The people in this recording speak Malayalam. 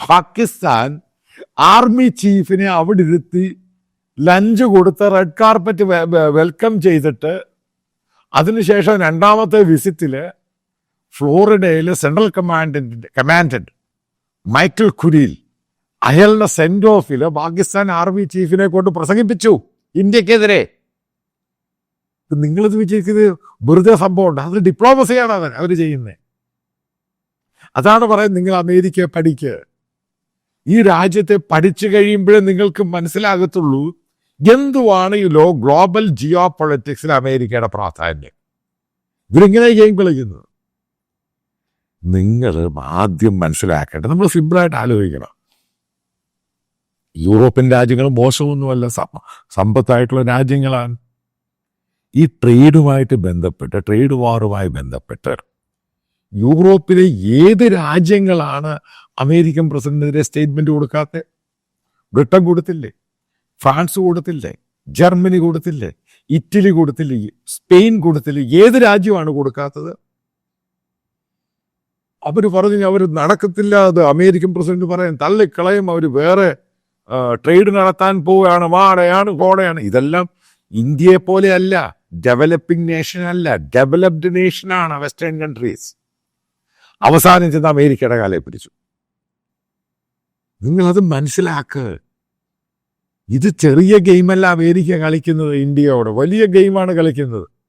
പാകിസ്ഥാൻ ആർമി ചീഫിനെ അവിടെ ഇരുത്തി ലഞ്ച് കൊടുത്ത് റെഡ് കാർപ്പറ്റ് വെൽക്കം ചെയ്തിട്ട് അതിനുശേഷം രണ്ടാമത്തെ വിസിറ്റിൽ ഫ്ലോറിഡയിൽ സെൻട്രൽ കമാൻഡന്റ് മൈക്കിൾ കുരിൽ അയാളുടെ സെൻഡ് ഓഫിൽ പാകിസ്ഥാൻ ആർമി ചീഫിനെ കൊണ്ട് പ്രസംഗിപ്പിച്ചു ഇന്ത്യക്കെതിരെ. നിങ്ങളിത് വിജയിക്കുന്നത് വെറുതെ സംഭവമുണ്ട്. അത് ഡിപ്ലോമസിയാണ് അവർ ചെയ്യുന്നത്. അതാണ് പറയുന്നത്, നിങ്ങൾ അമേരിക്കയെ പഠിക്കുക. ഈ രാജ്യത്തെ പഠിച്ചു കഴിയുമ്പോഴേ നിങ്ങൾക്ക് മനസ്സിലാകത്തുള്ളൂ എന്തുവാണ് ഈ ഗ്ലോബൽ ജിയോ പൊളിറ്റിക്സിൽ അമേരിക്കയുടെ പ്രാധാന്യം. ഇവരിങ്ങനെ ഗെയിം കളിക്കുന്നത്. നിങ്ങൾ ആദ്യം മനസ്സിലാക്കേണ്ടത്, നമ്മൾ സിമ്പിളായിട്ട് ആലോചിക്കണം. യൂറോപ്യൻ രാജ്യങ്ങൾ മോശമൊന്നുമല്ല, സമ്പത്തായിട്ടുള്ള രാജ്യങ്ങളാണ്. ഈ ട്രേഡുമായിട്ട് ബന്ധപ്പെട്ട്, ട്രേഡ് വാറുമായി ബന്ധപ്പെട്ട് യൂറോപ്പിലെ ഏത് രാജ്യങ്ങളാണ് അമേരിക്കൻ പ്രസിഡന്റിനെതിരെ സ്റ്റേറ്റ്മെന്റ് കൊടുക്കാത്ത? ബ്രിട്ടൻ കൊടുത്തില്ലേ, ഫ്രാൻസ് കൊടുത്തില്ലേ, ജർമ്മനി കൊടുത്തില്ലേ, ഇറ്റലി കൊടുത്തില്ലേ, സ്പെയിൻ കൊടുത്തില്ലേ? ഏത് രാജ്യമാണ് കൊടുക്കാത്തത്? അവർ പറഞ്ഞു അവർ നടക്കത്തില്ല, അത് അമേരിക്കൻ പ്രസിഡന്റ് പറയാൻ തള്ളിക്കളയും, അവർ വേറെ ട്രേഡ് നടത്താൻ പോവുകയാണ്, വാടയാണ് കോടയാണ്. ഇതെല്ലാം ഇന്ത്യയെ പോലെ അല്ല, ഡെവലപ്പിംഗ് നേഷൻ അല്ല, ഡെവലപ്ഡ് നേഷനാണ് വെസ്റ്റേൺ കൺട്രീസ്. അവസാനം ചെന്ന് അമേരിക്കയുടെ കാലെ പിടിച്ചു. നിങ്ങളത് മനസ്സിലാക്കുക. ഇത് ചെറിയ ഗെയിമല്ല അമേരിക്ക കളിക്കുന്നത് ഇന്ത്യയോട്, വലിയ ഗെയിമാണ് കളിക്കുന്നത്.